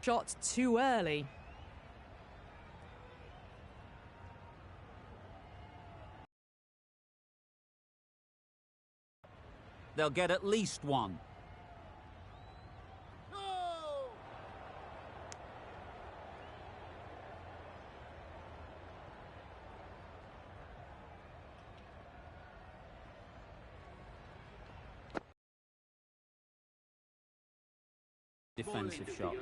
Shot too early. They'll get at least one. Defensive shot.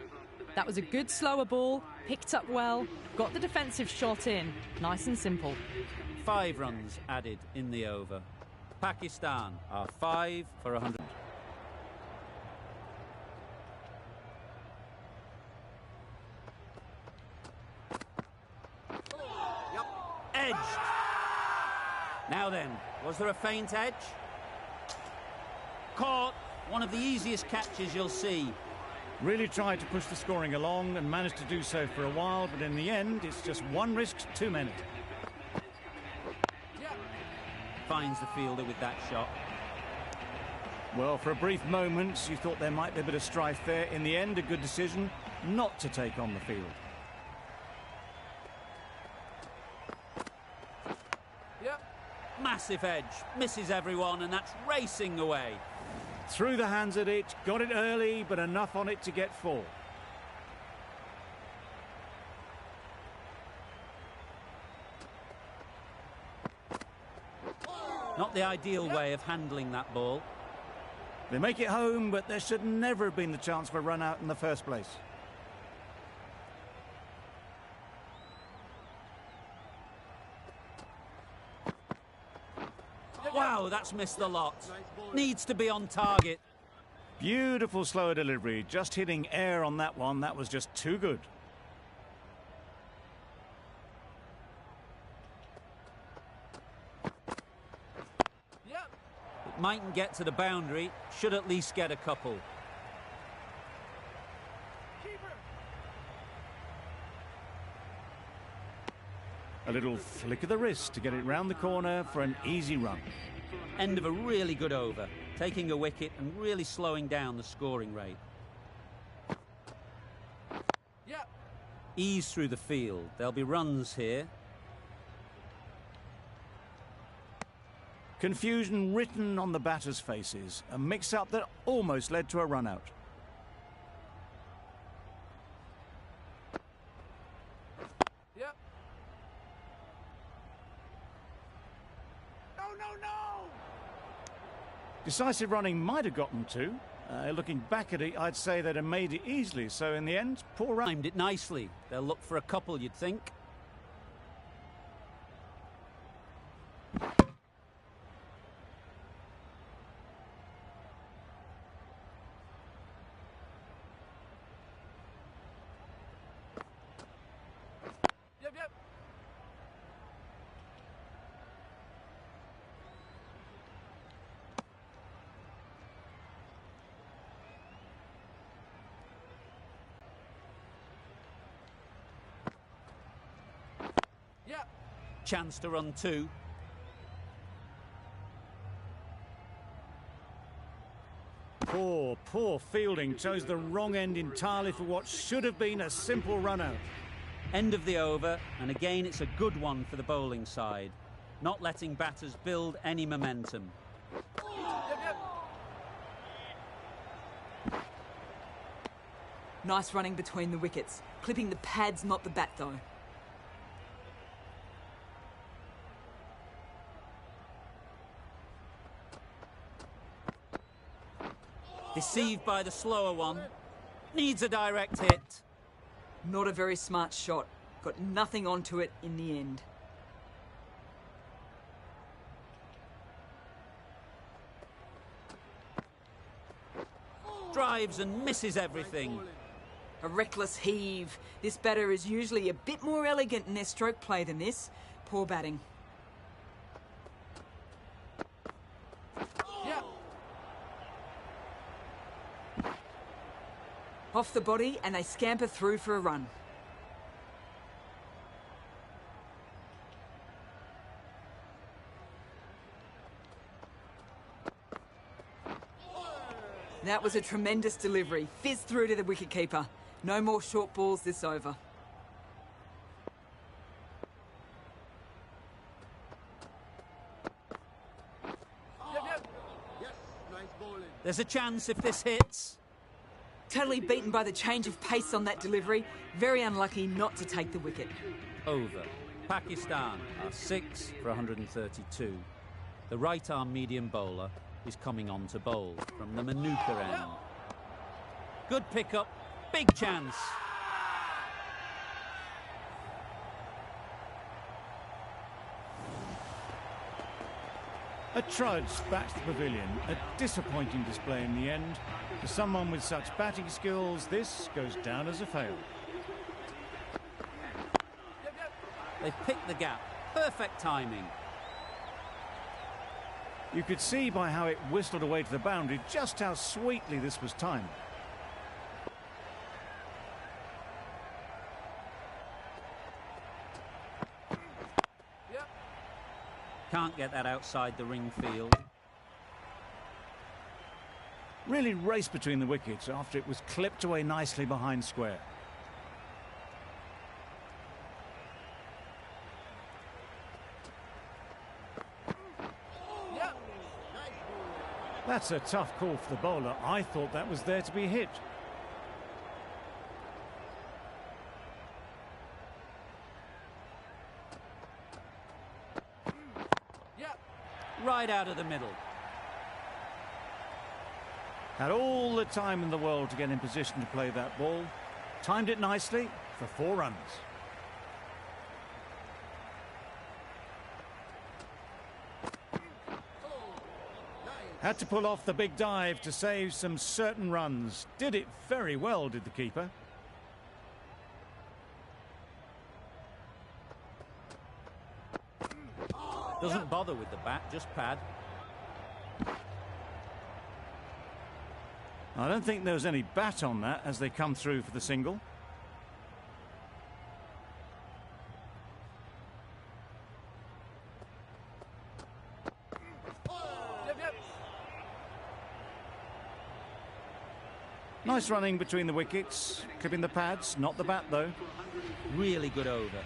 That was a good slower ball, picked up well, got the defensive shot in. Nice and simple. 5 runs added in the over. Pakistan are 5 for 100. Edged. Now then, was there a feint edge? Caught. One of the easiest catches you'll see. Really tried to push the scoring along and managed to do so for a while, but in the end, it's just one risk too many. Finds the fielder with that shot. Well, for a brief moment, you thought there might be a bit of strife there. In the end, a good decision not to take on the field. Massive edge. Misses everyone, and that's racing away. Threw the hands at it, got it early, but enough on it to get 4. Not the ideal way of handling that ball. They make it home, but there should never have been the chance for a run out in the first place. Wow, that's missed the lot. Needs to be on target. Beautiful slower delivery, just hitting air on that one. That was just too good. It mightn't get to the boundary, should at least get a couple. A little flick of the wrist to get it round the corner for an easy run. End of a really good over, taking a wicket and really slowing down the scoring rate. Ease through the field. There'll be runs here. Confusion written on the batters' faces. A mix-up that almost led to a run-out. Decisive running might have gotten 2. Looking back at it, I'd say they'd have made it easily. So in the end, poor run. Timed it nicely. They'll look for a couple, you'd think. Chance to run 2. Poor fielding. Chose the wrong end entirely for what should have been a simple run-out. End of the over, and again it's a good one for the bowling side. Not letting batters build any momentum. Nice running between the wickets. Clipping the pads, not the bat, though. Deceived by the slower one. Needs a direct hit. Not a very smart shot. Got nothing onto it in the end. Drives and misses everything. A reckless heave. This batter is usually a bit more elegant in their stroke play than this. Poor batting. Off the body, and they scamper through for a run. That was a tremendous delivery. Fizzed through to the wicketkeeper. No more short balls this over. There's a chance if this hits. Totally beaten by the change of pace on that delivery. Very unlucky not to take the wicket. Over. Pakistan are 6 for 132. The right-arm medium bowler is coming on to bowl from the Manuka end. Good pick-up, big chance. A trudge back to the pavilion. A disappointing display in the end. For someone with such batting skills, this goes down as a fail. They've picked the gap. Perfect timing. You could see by how it whistled away to the boundary just how sweetly this was timed. Can't get that outside the ring field. Really raced between the wickets after it was clipped away nicely behind square. That's a tough call for the bowler. I thought that was there to be hit. Right out of the middle. Had all the time in the world to get in position to play that ball. Timed it nicely for 4 runs. Had to pull off the big dive to save some certain runs. Did it very well, did the keeper. Doesn't bother with the bat, just pad. I don't think there was any bat on that as they come through for the single. Nice running between the wickets, clipping the pads, not the bat though. Really good over.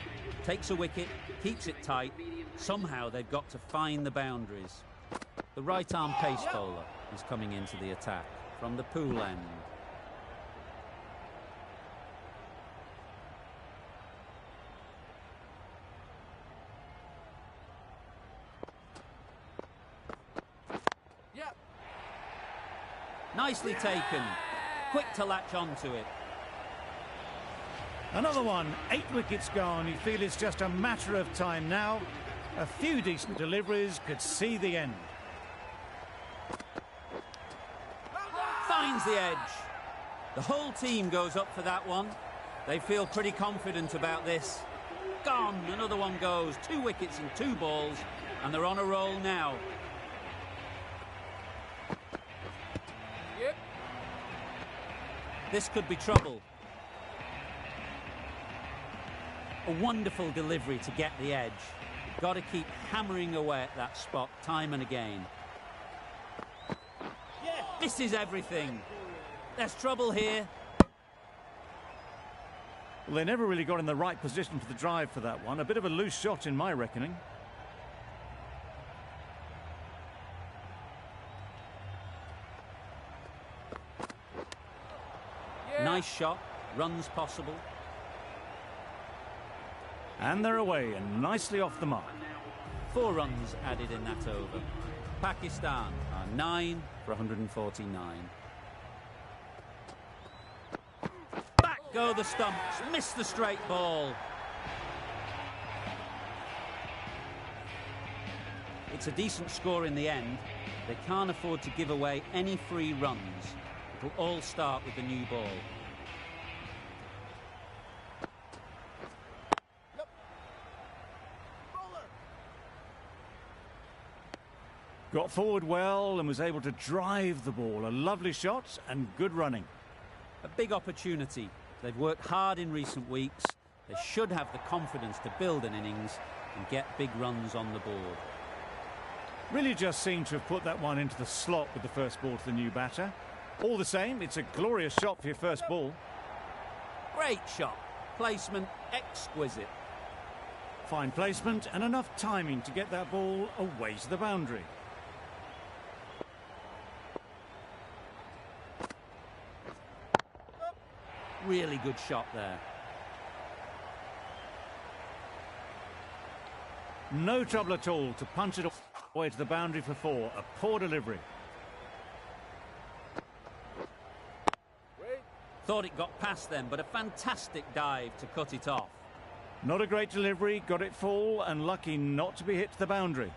Takes a wicket, keeps it tight. Somehow they've got to find the boundaries. The right-arm pace bowler is coming into the attack from the pool end. Nicely taken. Quick to latch onto it. Another one, 8 wickets gone. You feel it's just a matter of time now. A few decent deliveries could see the end. Finds the edge. The whole team goes up for that one. They feel pretty confident about this. Gone. Another one goes. 2 wickets and 2 balls. And they're on a roll now. This could be trouble. A wonderful delivery to get the edge. Got to keep hammering away at that spot time and again. This is everything. There's trouble here. Well, they never really got in the right position for the drive for that one. A bit of a loose shot in my reckoning. Nice shot. Runs possible. And they're away and nicely off the mark. 4 runs added in that over. Pakistan are 9 for 149. Back go the stumps. Missed the straight ball. It's a decent score in the end. They can't afford to give away any free runs. It'll all start with the new ball. Got forward well and was able to drive the ball. A lovely shot and good running. A big opportunity. They've worked hard in recent weeks. They should have the confidence to build an innings and get big runs on the board. Really just seemed to have put that one into the slot with the first ball to the new batter. All the same, it's a glorious shot for your first ball. Great shot. Placement exquisite. Fine placement and enough timing to get that ball away to the boundary. Really good shot there. No trouble at all to punch it away to the boundary for 4. A poor delivery. Thought it got past them, but a fantastic dive to cut it off. Not a great delivery, got it full and lucky not to be hit to the boundary.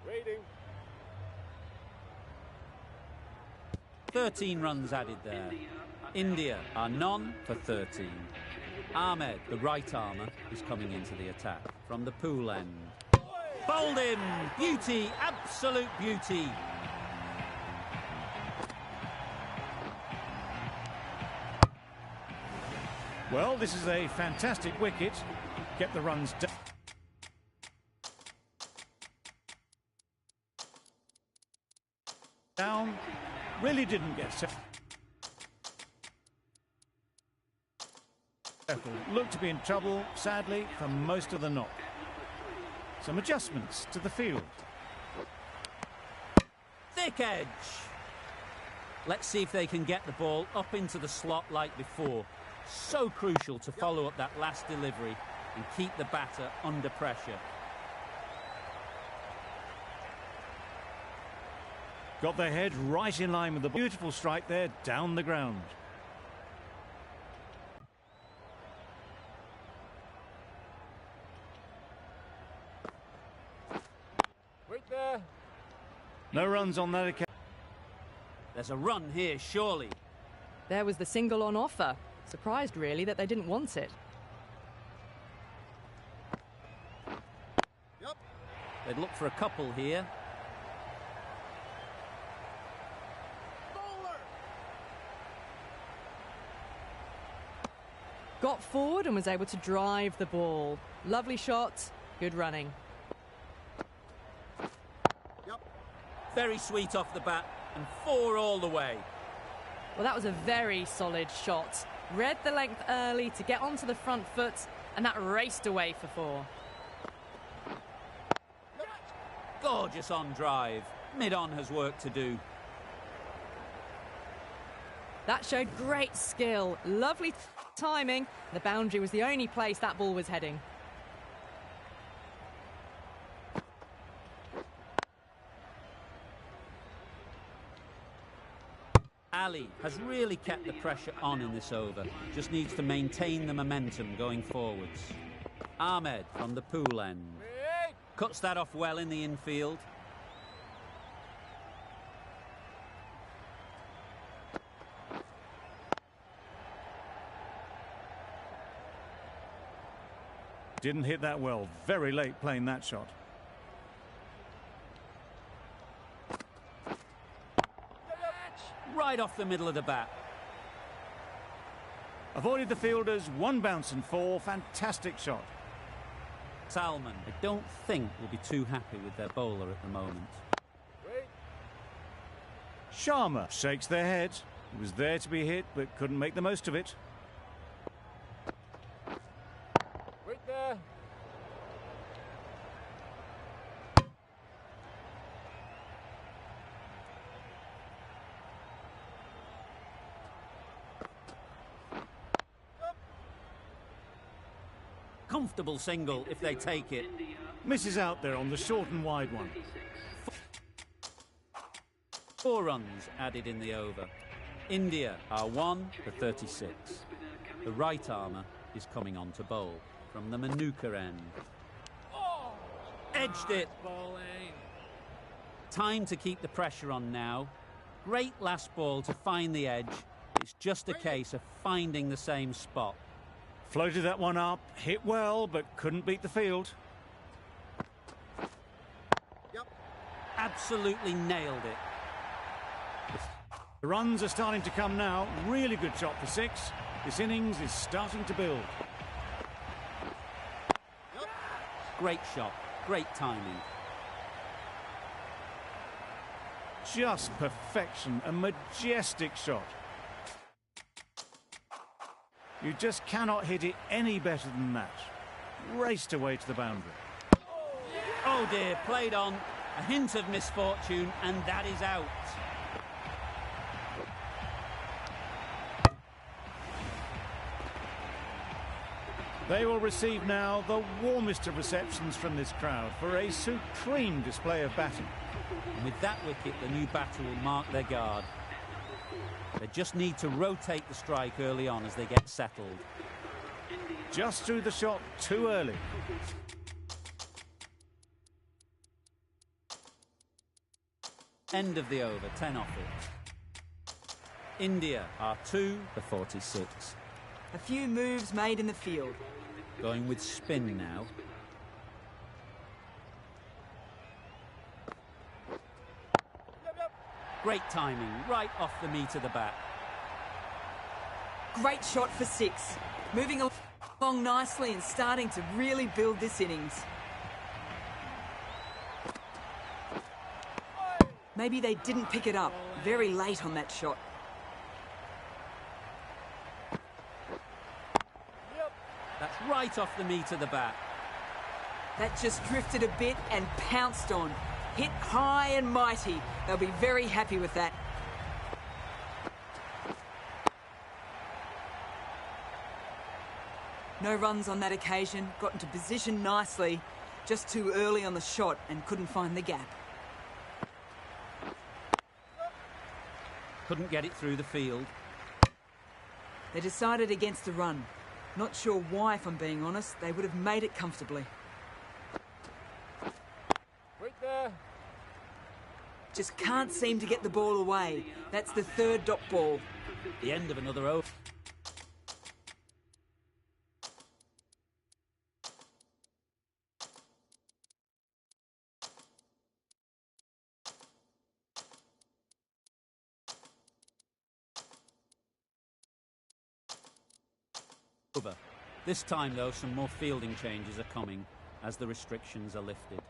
Waiting. 13 runs added there. India are none for 13. Ahmed, the right armour, is coming into the attack from the pool end. Bowled him! Beauty, absolute beauty. Well, this is a fantastic wicket. Kept the runs down. Really didn't get set. Looked to be in trouble, sadly, for most of the knock. Some adjustments to the field. Thick edge. Let's see if they can get the ball up into the slot like before. So crucial to follow up that last delivery and keep the batter under pressure. Got their head right in line with the beautiful strike there, down the ground. Wait there. No runs on that occasion. There's a run here, surely. There was the single on offer. Surprised, really, that they didn't want it. Yep. They'd look for a couple here. Bowler. Got forward and was able to drive the ball. Lovely shot, good running. Yep. Very sweet off the bat and 4 all the way. Well, that was a very solid shot. Read the length early to get onto the front foot, and that raced away for 4. Gorgeous on drive. Mid-on has work to do. That showed great skill, lovely timing. The boundary was the only place that ball was heading. Ali has really kept the pressure on in this over. Just needs to maintain the momentum going forwards. Ahmed from the pool end. Wait. Cuts that off well in the infield. Didn't hit that well. Very late playing that shot. Right off the middle of the bat. Avoided the fielders, 1 bounce and 4. Fantastic shot. Salman, I don't think, will be too happy with their bowler at the moment. Wait. Sharma shakes their head. He was there to be hit, but couldn't make the most of it. Wait there. Comfortable single if they take it. Misses out there on the short and wide one. 4 runs added in the over. India are 1 for 36. The right armour is coming on to bowl from the Manuka end. Edged it. Time to keep the pressure on now. Great last ball to find the edge. It's just a case of finding the same spot. Floated that one up, hit well, but couldn't beat the field. Yep. Absolutely nailed it. The runs are starting to come now. Really good shot for 6. This innings is starting to build. Yep. Great shot. Great timing. Just perfection. A majestic shot. You just cannot hit it any better than that. Raced away to the boundary. Oh dear, played on. A hint of misfortune, and that is out. They will receive now the warmest of receptions from this crowd for a supreme display of batting. And with that wicket, the new batter will mark their guard. They just need to rotate the strike early on as they get settled. Just threw the shot too early. End of the over, 10 off it. India are 2 for 46. A few moves made in the field. Going with spin now. Great timing, right off the meat of the bat. Great shot for 6. Moving along nicely and starting to really build this innings. Maybe they didn't pick it up. Very late on that shot. That's right off the meat of the bat. That just drifted a bit and pounced on. Hit high and mighty. They'll be very happy with that. No runs on that occasion. Got into position nicely. Just too early on the shot and couldn't find the gap. Couldn't get it through the field. They decided against the run. Not sure why, if I'm being honest. They would have made it comfortably. Wait there. Just can't seem to get the ball away. That's the 3rd dot ball. The end of another over. This time, though, some more fielding changes are coming as the restrictions are lifted.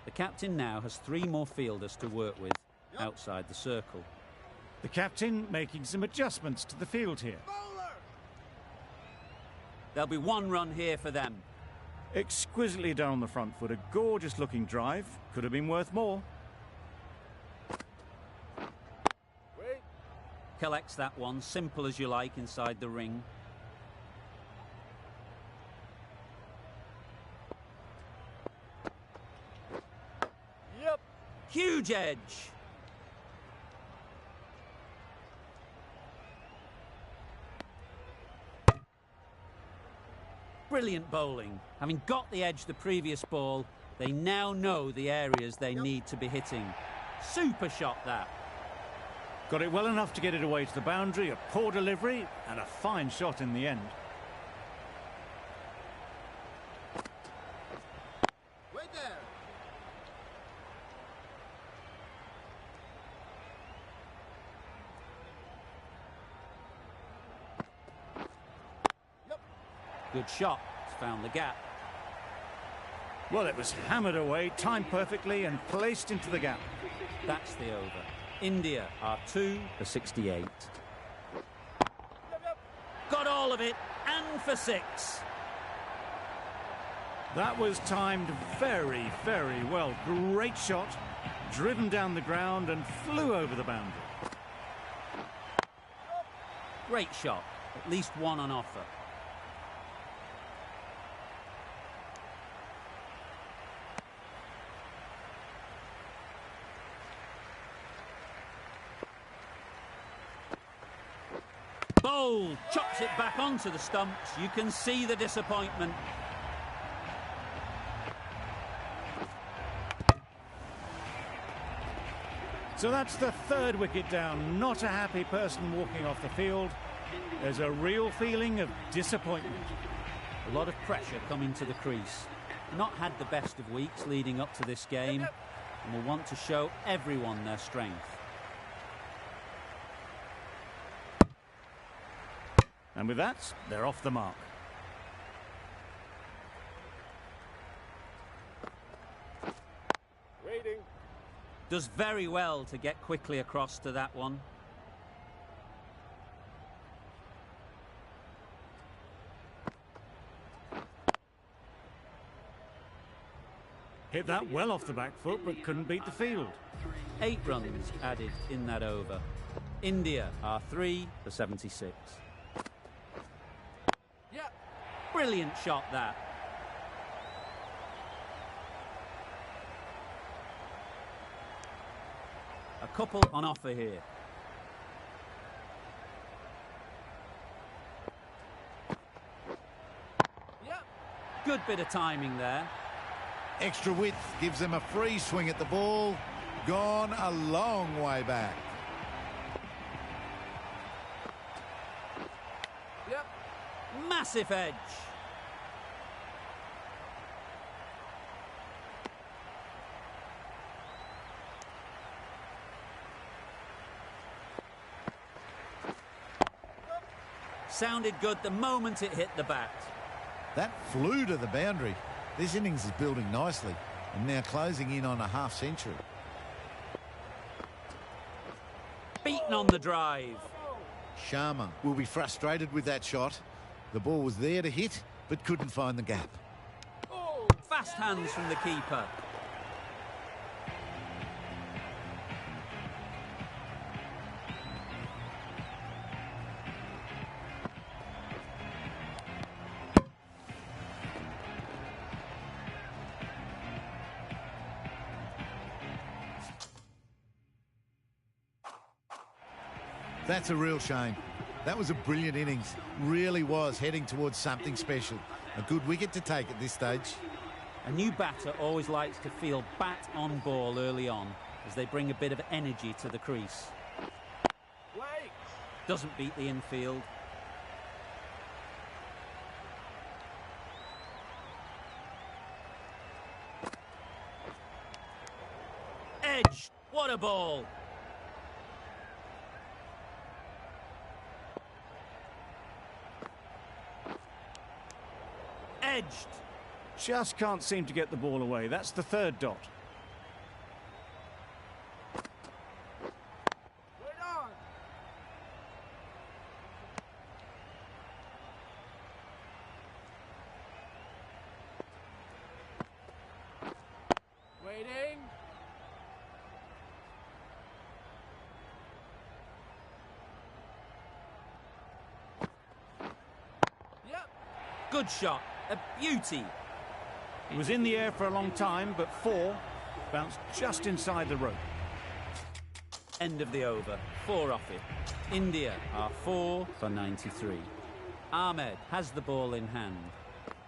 The captain now has 3 more fielders to work with outside the circle. The captain making some adjustments to the field here. There'll be 1 run here for them. Exquisitely done on the front foot. A gorgeous looking drive. Could have been worth more. Wait. Collects that one, simple as you like, inside the ring. Yep. Huge edge. Brilliant bowling. Having got the edge the previous ball, they now know the areas they need to be hitting. Super shot, that. Got it well enough to get it away to the boundary. A poor delivery and a fine shot in the end. Wait there. Good shot. Found the gap. Well, it was hammered away, timed perfectly and placed into the gap. That's the over. India are 2 for 68. Got all of it, and for 6. That was timed very, very well. Great shot, driven down the ground and flew over the boundary. Great shot. At least 1 on offer. Bowl chops it back onto the stumps. You can see the disappointment. So that's the 3rd wicket down. Not a happy person walking off the field. There's a real feeling of disappointment. A lot of pressure coming to the crease. Not had the best of weeks leading up to this game and will want to show everyone their strength. And with that, they're off the mark. Waiting. Does very well to get quickly across to that one. Hit that well off the back foot, but couldn't beat the field. 8 runs added in that over. India are 3 for 76. Yep. Brilliant shot, that. A couple on offer here. Yep. Good bit of timing there. Extra width gives them a free swing at the ball. Gone a long way back. Yep. Massive edge. Sounded good the moment it hit the bat. That flew to the boundary. This innings is building nicely and now closing in on a half-century. Beaten on the drive. Sharma will be frustrated with that shot. The ball was there to hit, but couldn't find the gap. Oh. Fast hands from the keeper. That's a real shame. That was a brilliant innings. Really was heading towards something special. A good wicket to take at this stage. A new batter always likes to feel bat on ball early on as they bring a bit of energy to the crease. Wait. Doesn't beat the infield. Edge. What a ball. Edged. Just can't seem to get the ball away. That's the third dot. Wait on. Waiting. Yep. Good shot. A beauty. It was in the air for a long time, but 4 bounced just inside the rope. End of the over. 4 off it. India are 4 for 93. Ahmed has the ball in hand.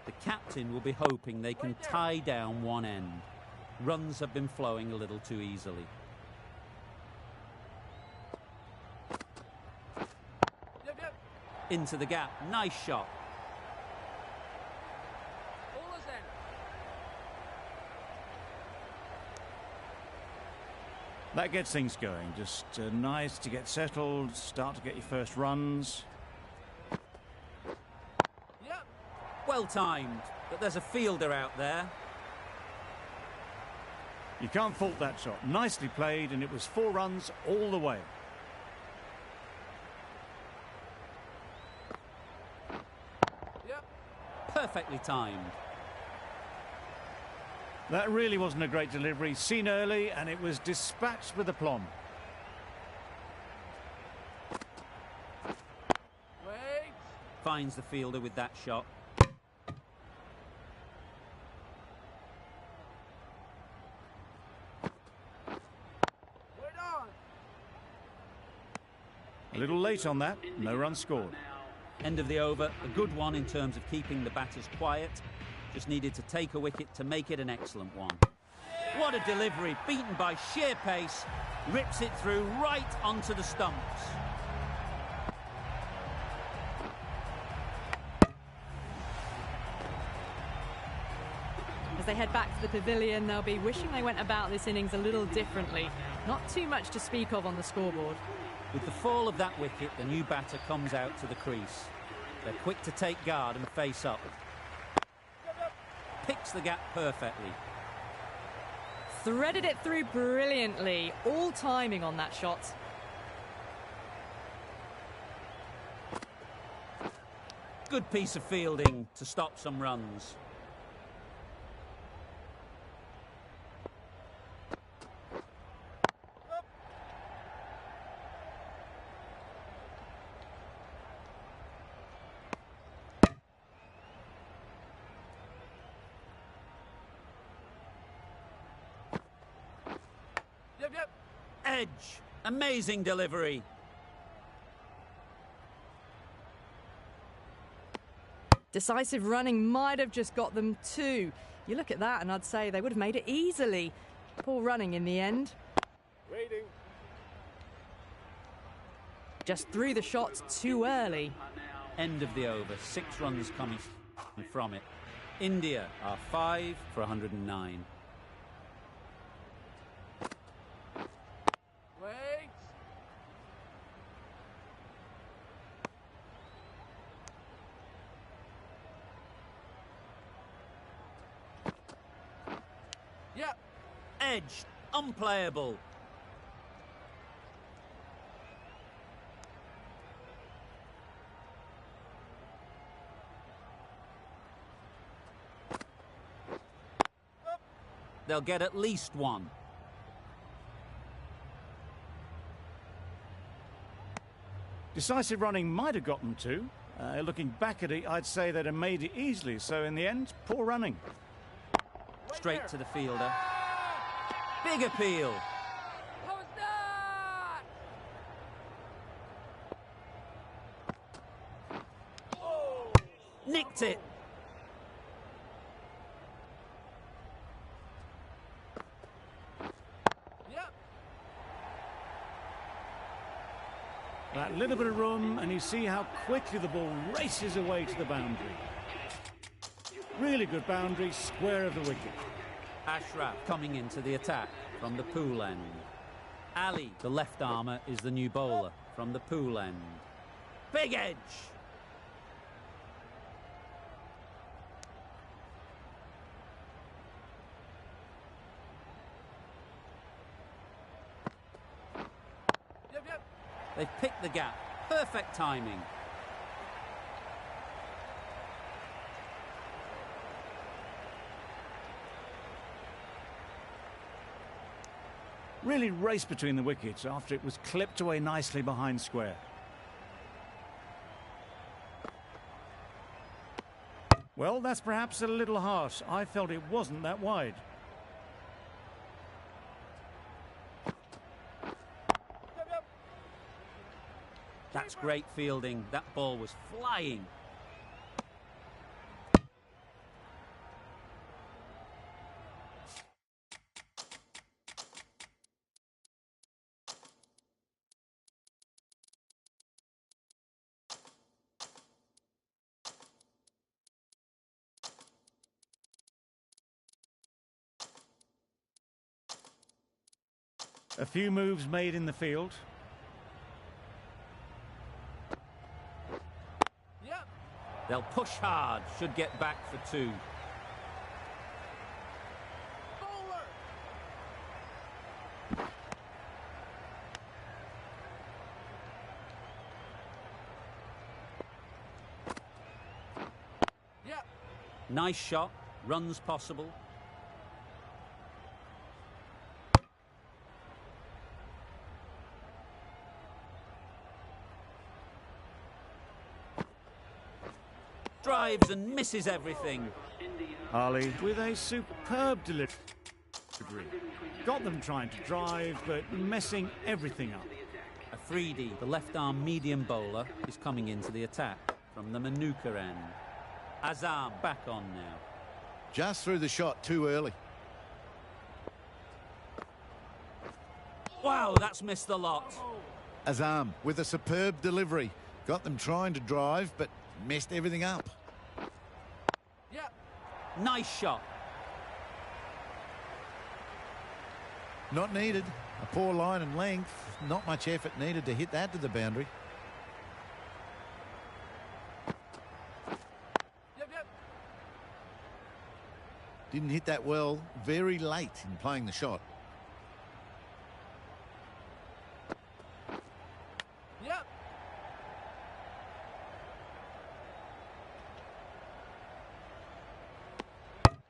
The captain will be hoping they can tie down one end. Runs have been flowing a little too easily. Yep, yep. Into the gap. Nice shot. Ball is in. That gets things going. Just nice to get settled, start to get your first runs. Yep. Well timed, but there's a fielder out there. You can't fault that shot. Nicely played, and it was 4 runs all the way. Yep. Perfectly timed. That really wasn't a great delivery. Seen early, and it was dispatched with aplomb. Wait. Finds the fielder with that shot. Wait on. A little late on that. No run scored. End of the over. A good one in terms of keeping the batters quiet. Just needed to take a wicket to make it an excellent one. What a delivery. Beaten by sheer pace. Rips it through right onto the stumps. As they head back to the pavilion, they'll be wishing they went about this innings a little differently. Not too much to speak of on the scoreboard. With the fall of that wicket, the new batter comes out to the crease. They're quick to take guard and face up. Picks the gap perfectly. Threaded it through brilliantly. All timing on that shot. Good piece of fielding to stop some runs. Yep, yep. Edge. Amazing delivery. Decisive running might have just got them two. You look at that and I'd say they would have made it easily. Poor running in the end. Waiting. Just threw the shots too early. End of the over. 6 runs coming from it. India are 5 for 109. Wait. Yep. Edge. Unplayable. They'll get at least one. Decisive running might have got them two. Looking back at it, I'd say they'd have made it easily. So in the end, poor running. Straight to the fielder. Big appeal. How is that? Nicked it. Yep. That little bit of room, and you see how quickly the ball races away to the boundary. Really good boundary, square of the wicket. Ashraf coming into the attack from the pool end. Ali, the left armour, is the new bowler from the pool end. Big edge. Yep, yep. They've picked the gap. Perfect timing. Really raced between the wickets after it was clipped away nicely behind square. Well, that's perhaps a little harsh. I felt it wasn't that wide. Yep, yep. That's great fielding. That ball was flying. A few moves made in the field. Yep. They'll push hard. Should get back for 2. Bowler. Yep. Nice shot. Runs possible. Drives and misses everything. Ali with a superb delivery. Got them trying to drive, but messing everything up. Afridi, the left-arm medium bowler, is coming into the attack from the Manuka end. Azam back on now. Just threw the shot too early. Wow, that's missed the lot. Azam with a superb delivery. Got them trying to drive, but messed everything up. Yep. Nice shot. Not needed. A poor line and length. Not much effort needed to hit that to the boundary. Yep, yep. Didn't hit that well. Very late in playing the shot. Yep.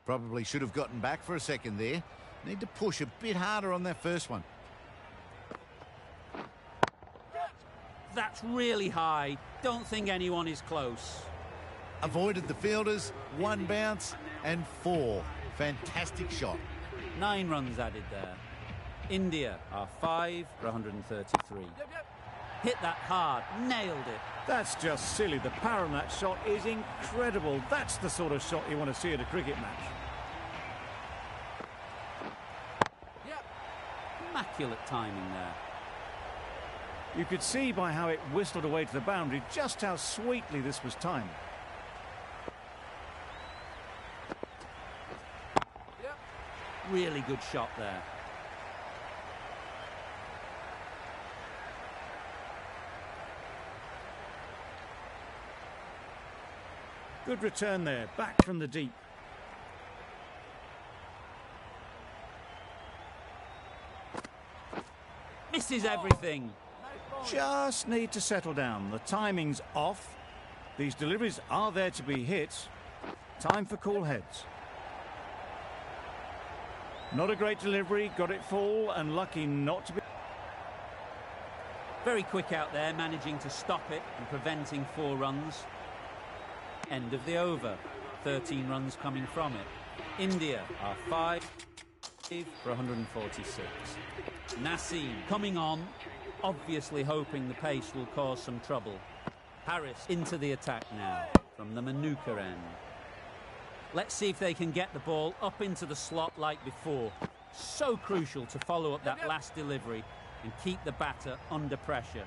Probably should have gotten back for a second there. Need to push a bit harder on that first one. That's really high. Don't think anyone is close. Avoided the fielders, 1 bounce and 4. Fantastic shot. 9 runs added there. India are 5 for 133. Yep, yep. Hit that hard, nailed it. That's just silly. The power on that shot is incredible. That's the sort of shot you want to see at a cricket match. Yep. Immaculate timing there. You could see by how it whistled away to the boundary just how sweetly this was timed. Yep. Really good shot there. Good return there, back from the deep. Misses everything. Just need to settle down. The timing's off. These deliveries are there to be hit. Time for cool heads. Not a great delivery, got it full and lucky not to be... Very quick out there, managing to stop it and preventing 4 runs. End of the over. 13 runs coming from it. India are 5 for 146. Naseem coming on, obviously hoping the pace will cause some trouble. Harris into the attack now from the Manuka end. Let's see if they can get the ball up into the slot like before. So crucial to follow up that last delivery and keep the batter under pressure.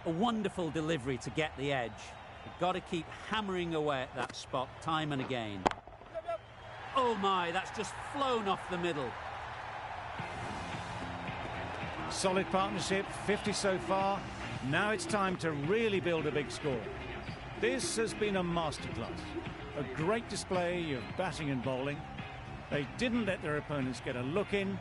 A wonderful delivery to get the edge. You've got to keep hammering away at that spot time and again. Oh my, that's just flown off the middle. Solid partnership, 50 so far. Now it's time to really build a big score. This has been a masterclass. A great display of batting and bowling. They didn't let their opponents get a look in.